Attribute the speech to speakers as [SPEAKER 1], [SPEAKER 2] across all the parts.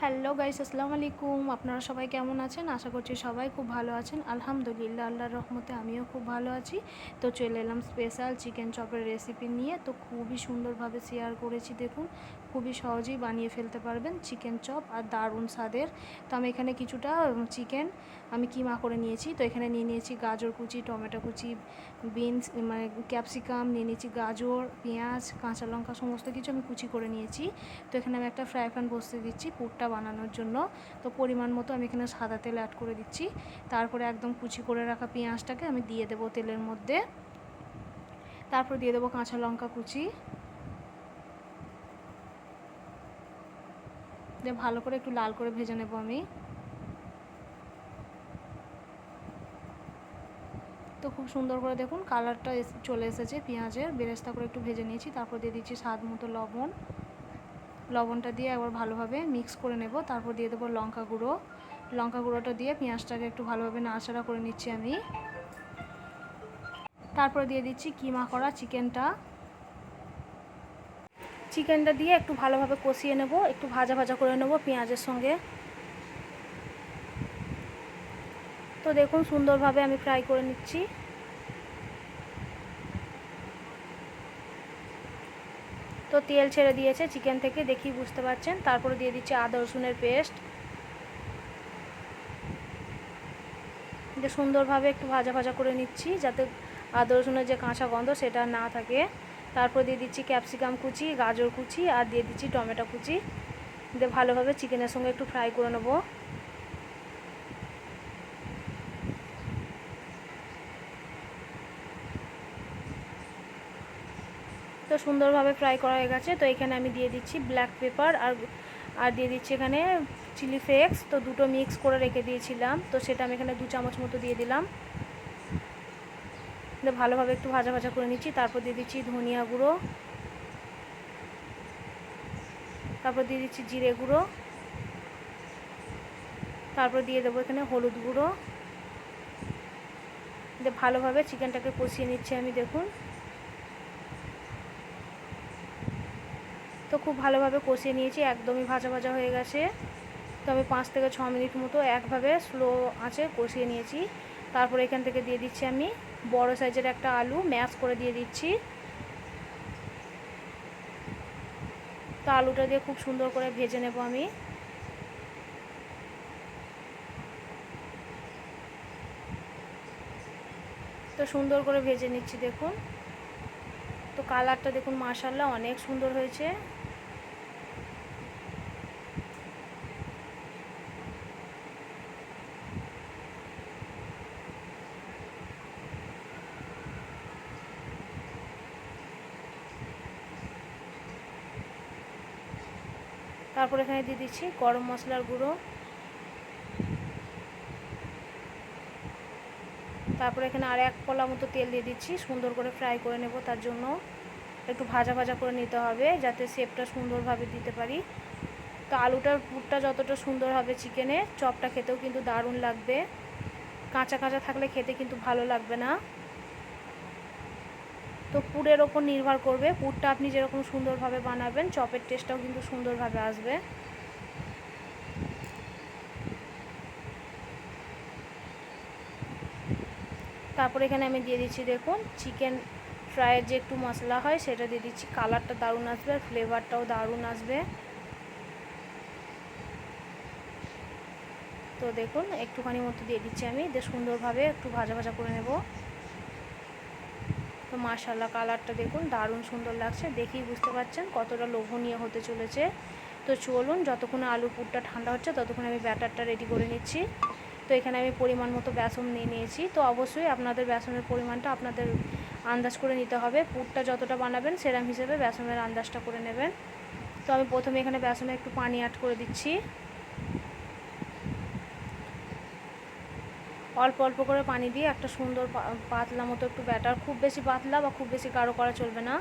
[SPEAKER 1] Hello guys, আসসালামু আলাইকুম। আপনারা সবাই কেমন আছেন? আশা করছি সবাই খুব ভালো আছেন। আলহামদুলিল্লাহ, আল্লাহর রহমতে আমিও খুব ভালো আছি। তো চলে এলাম স্পেশাল চিকেন চপের রেসিপি নিয়ে। তো খুবই সুন্দরভাবে শেয়ার করেছি, দেখুন খুবই সহজেই বানিয়ে ফেলতে পারবেন চিকেন চপ, আর দারুণ স্বাদের। তো আমি এখানে কিছুটা চিকেন আমি কিমা করে নিয়েছি। তো এখানে নিয়ে নিয়েছি গাজর কুচি, টমেটো কুচি, বিনস মানে ক্যাপসিকাম নিয়ে নিয়েছি, গাজর, পেঁয়াজ, কাঁচা লঙ্কা সমস্ত কিছু আমি কুচি করে নিয়েছি। তো এখানে আমি একটা ফ্রাই প্যান বসিয়ে দিচ্ছি পুরটা বানানোর জন্য। তো পরিমাণ মতো আমি এখানে সাদা তেল অ্যাড করে দিচ্ছি। তারপরে একদম কুচি করে রাখা পেঁয়াজটাকে আমি দিয়ে দেবো তেলের মধ্যে। তারপর দিয়ে দেবো কাঁচা লঙ্কা কুচি, দিয়ে ভালো করে একটু লাল করে ভেজে নেব আমি। তো খুব সুন্দর করে দেখুন কালারটা চলে এসেছে পেঁয়াজের, বেরেস্তা করে একটু ভেজে নিয়েছি। তারপর দিয়ে দিচ্ছি স্বাদ মতো লবণ। লবণটা দিয়ে একবার ভালোভাবে মিক্স করে নেব। তারপর দিয়ে দেবো লঙ্কা গুঁড়ো। লঙ্কা গুঁড়োটা দিয়ে পেঁয়াজটাকে একটু ভালোভাবে নাড়াচাড়া করে নিচ্ছি আমি। তারপরে দিয়ে দিচ্ছি কিমা করা চিকেনটা। চিকেনটা দিয়ে একটু ভালোভাবে কষিয়ে নেব, একটু ভাজা ভাজা করে নেব পেঁয়াজের সঙ্গে। তো দেখুন সুন্দরভাবে আমি ফ্রাই করে নিচ্ছি। তো তেল ছেড়ে দিয়েছে চিকেন থেকে, দেখি বুঝতে পারছেন। তারপরে দিয়ে দিচ্ছি আদা রসুনের পেস্ট, দিয়ে সুন্দরভাবে একটু ভাজা ভাজা করে নিচ্ছি যাতে আদা রসুনের যে কাঁচা গন্ধ সেটা না থাকে। তারপর দিয়ে দিচ্ছি ক্যাপসিকাম কুচি, গাজর কুচি, আর দিয়ে দিচ্ছি টমেটো কুচি, দিয়ে ভালোভাবে চিকেনের সঙ্গে একটু ফ্রাই করে নেব। তো সুন্দরভাবে ফ্রাই করা হয়ে গেছে। তো এখানে আমি দিয়ে দিচ্ছি ব্ল্যাক পেপার, আর দিয়ে দিচ্ছি এখানে চিলি ফ্লেক্স। তো দুটো মিক্স করে রেখে দিয়েছিলাম, তো সেটা আমি এখানে 2 চামচ মতো দিয়ে দিলাম। ভালোভাবে একটু ভাজা ভাজা করে নিচ্ছি। তারপর দিয়ে দিচ্ছি ধনিয়া গুঁড়ো, তারপর দিয়ে দিচ্ছি জিরে গুঁড়ো, তারপর দিয়ে দেবো এখানে হলুদ গুঁড়ো। দিয়ে ভালোভাবে চিকেনটাকে কষিয়ে নিচ্ছি আমি, দেখুন। তো খুব ভালোভাবে কষিয়ে নিয়েছি, একদমই ভাজা ভাজা হয়ে গেছে। তো আমি 5 থেকে 6 মিনিট মতো একভাবে স্লো আঁচে কষিয়ে নিয়েছি। তারপর এখান থেকে দিয়ে দিচ্ছি আমি বড় সাইজের একটা আলু ম্যাশ করে দিয়ে দিচ্ছি। তো আলুটা দিয়ে খুব সুন্দর করে ভেজে নেব আমি। তো সুন্দর করে ভেজে নিচ্ছি, দেখুন। তো কালারটা দেখুন মাশাআল্লাহ অনেক সুন্দর হয়েছে। তারপর এখানে দিয়ে দিচ্ছি গরম মশলার গুঁড়ো। তারপর এখানে আর 1 কলা মতো তেল দিয়ে দিচ্ছি, সুন্দর করে ফ্রাই করে নেব। তার জন্য একটু ভাজা ভাজা করে নিতে হবে যাতে শেপটা সুন্দরভাবে দিতে পারি। তো আলুটার পুরটা যতটা সুন্দর হবে চিকেনের চপটা খেতেও কিন্তু দারুণ লাগবে। কাঁচা কাঁচা থাকলে খেতে কিন্তু ভালো লাগবে না। তো পুরের ওপর নির্ভর করবে, পুরটা আপনি যেরকম সুন্দরভাবে বানাবেন চপের টেস্টটাও কিন্তু সুন্দরভাবে আসবে। তারপর এখানে আমি দিয়ে দিচ্ছি, দেখুন চিকেন ফ্রাইয়ের যে একটু মশলা হয় সেটা দিয়ে দিচ্ছি। কালারটা দারুণ আসবে আর ফ্লেভারটাও দারুণ আসবে। তো দেখুন একটুখানি মতো দিয়ে দিচ্ছি আমি, দিয়ে সুন্দরভাবে একটু ভাজা ভাজা করে নেব। তো মাশাআল্লাহ কালারটা দেখুন দারুণ সুন্দর লাগছে, দেখেই বুঝতে পারছেন কতটা লোভনীয় হতে চলেছে। তো চলুন যতক্ষণ আলু পুরটা ঠান্ডা হচ্ছে ততক্ষণ আমি ব্যাটারটা রেডি করে নিচ্ছি। তো এখানে আমি পরিমাণ মতো বেসন নিয়ে নিয়েছি। তো অবশ্যই আপনাদের বেসনের পরিমাণটা আপনাদের আন্দাজ করে নিতে হবে, পুরটা যতটা বানাবেন সেরকম হিসেবে বেসনের আন্দাজটা করে নেবেন। তো আমি প্রথমে এখানে বেসনে একটু পানি অ্যাড করে দিচ্ছি। অল্প অল্প করে পানি দিয়ে একটা সুন্দর পাতলা মতো একটু ব্যাটার, খুব বেশি পাতলা বা খুব বেশি গাঢ় করা চলবে না।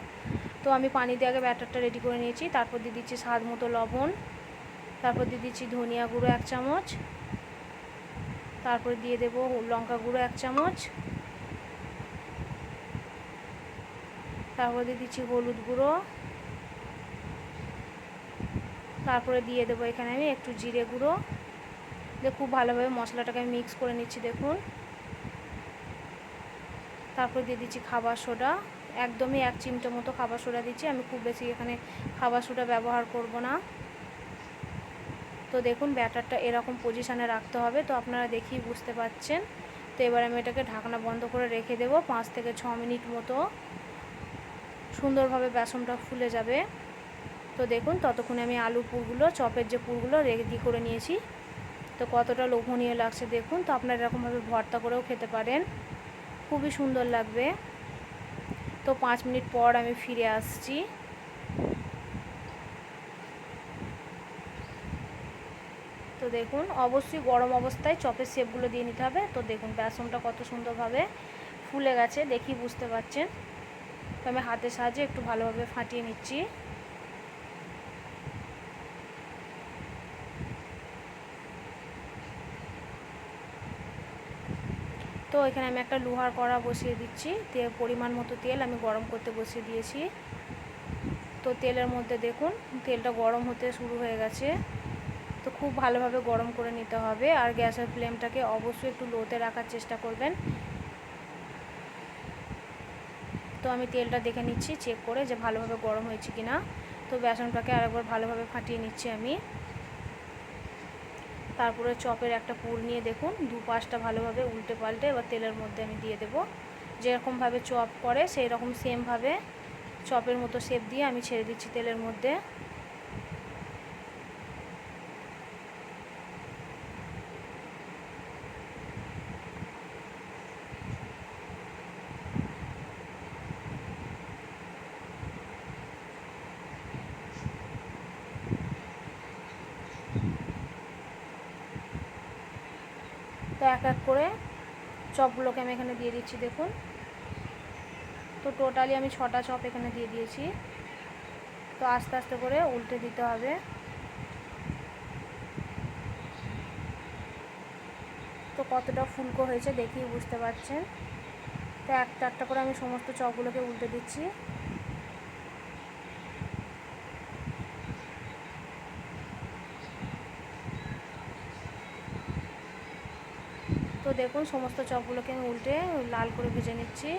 [SPEAKER 1] তো আমি পানি দিয়ে আগে ব্যাটারটা রেডি করে নিয়েছি। তারপর দিয়ে দিচ্ছি স্বাদ মতো লবণ, তারপর দিয়ে দিচ্ছি ধনিয়া গুঁড়ো 1 চামচ, তারপর দিয়ে দেবো লঙ্কা গুঁড়ো 1 চামচ, তারপর দিয়ে দিচ্ছি হলুদ গুঁড়ো, তারপরে দিয়ে দেবো এখানে আমি একটু জিরে গুঁড়ো দিয়ে খুব ভালোভাবে মশলাটাকে আমি মিক্স করে নিচ্ছি দেখুন। তারপর দিয়ে দিচ্ছি খাবার সোডা, একদমই 1 চিমটে মতো খাবার সোডা দিচ্ছি, আমি খুব বেশি এখানে খাবার সোডা ব্যবহার করব না। তো দেখুন ব্যাটারটা এরকম পজিশানে রাখতে হবে, তো আপনারা দেখেই বুঝতে পারছেন। তো এবার আমি এটাকে ঢাকনা বন্ধ করে রেখে দেবো 5 থেকে 6 মিনিট মতো, সুন্দরভাবে বেসনটা ফুলে যাবে। তো দেখুন ততক্ষণে আমি আলু পুরগুলো, চপের যে পুরগুলো রেডি করে নিয়েছি, তো কতটা লোভনীয় লাগছে দেখুন। তো আপনারা এরকমভাবে ভর্তা করেও খেতে পারেন, খুবই সুন্দর লাগবে। তো 5 মিনিট পর আমি ফিরে আসছি। তো দেখুন অবশ্যই গরম অবস্থায় চপের শেপগুলো দিয়ে নিতে হবে। তো দেখুন বেসনটা কত সুন্দরভাবে ফুলে গেছে, দেখি বুঝতে পারছেন। তো আমি হাতের সাহায্যে একটু ভালোভাবে ফাটিয়ে নিচ্ছি। তো এখানে আমি একটা লোহার কড়া বসিয়ে দিচ্ছি, পরিমাণ মতো তেল আমি গরম করতে বসিয়ে দিয়েছি। তো তেলের মধ্যে দেখুন তেলটা গরম হতে শুরু হয়ে গেছে। তো খুব ভালোভাবে গরম করে নিতে হবে, আর গ্যাসের ফ্লেমটাকে অবশ্যই একটু লোতে রাখার চেষ্টা করবেন। তো আমি তেলটা দেখে নিচ্ছি চেক করে যে ভালোভাবে গরম হয়েছে কিনা। তো বেসনটাকে আরেকবার ভালোভাবে ফাটিয়ে নিচ্ছি আমি। তারপরে চপের একটা পুর নিয়ে দেখুন দুপাশটা ভালোভাবে উল্টে পাল্টে এবার তেলের মধ্যে আমি দিয়ে দেবো। যেরকমভাবে চপ করে সেই রকম সেমভাবে চপের মতো শেপ দিয়ে আমি ছেড়ে দিচ্ছি তেলের মধ্যে। তো এক এক করে চপগুলোকে আমি এখানে দিয়ে দিচ্ছি দেখুন। তো টোটালি আমি 6টা চপ এখানে দিয়ে দিয়েছি। তো আস্তে আস্তে করে উল্টে দিতে হবে। তো কতটা ফুলকো হয়েছে দেখেই বুঝতে পারছেন। তো একটা একটা করে আমি সমস্ত চপগুলোকে উল্টে দিচ্ছি। তো দেখুন সমস্ত চপগুলোকে আমি উল্টে লাল করে ভেজে নিচ্ছি।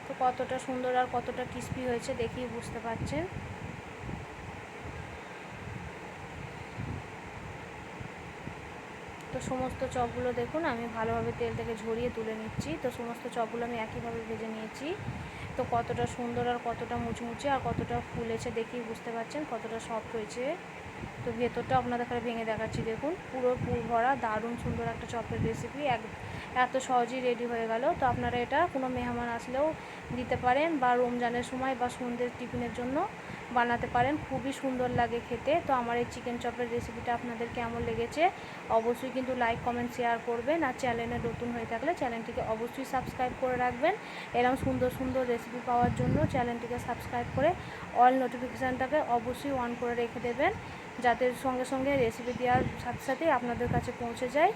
[SPEAKER 1] তো কতটা সুন্দর আর কতটা ক্রিস্পি হয়েছে দেখেই বুঝতে পারছেন। তো সমস্ত চপগুলো দেখুন আমি ভালোভাবে তেল থেকে ঝরিয়ে তুলে নিচ্ছি। তো সমস্ত চপগুলো আমি একইভাবে ভেজে নিয়েছি। তো কতটা সুন্দর আর কতটা মুচমুচে আর কতটা ফুলেছে দেখেই বুঝতে পারছেন, কতটা সফট হয়েছে। তো ভেতরটা আপনাদের কাছে ভেঙে দেখাচ্ছি দেখুন, পুরো পুর ভরা দারুণ সুন্দর একটা চপের রেসিপি এত সহজেই রেডি হয়ে গেল। তো আপনারা এটা কোনো মেহমান আসলেও দিতে পারেন, বা রমজানের সময় বা সন্ধ্যের টিফিনের জন্য বানাতে পারেন, খুবই সুন্দর লাগে খেতে। তো আমার এই চিকেন চপের রেসিপিটা আপনাদের কেমন লেগেছে অবশ্যই কিন্তু লাইক কমেন্ট শেয়ার করবেন, আর চ্যানেলে নতুন হয়ে থাকলে চ্যানেলটিকে অবশ্যই সাবস্ক্রাইব করে রাখবেন। এরকম সুন্দর সুন্দর রেসিপি পাওয়ার জন্য চ্যানেলটিকে সাবস্ক্রাইব করে অল নোটিফিকেশানটাকে অবশ্যই অন করে রেখে দেবেন, যাতে সঙ্গে সঙ্গে রেসিপি দেওয়ার সাথে সাথেই আপনাদের কাছে পৌঁছে যায়।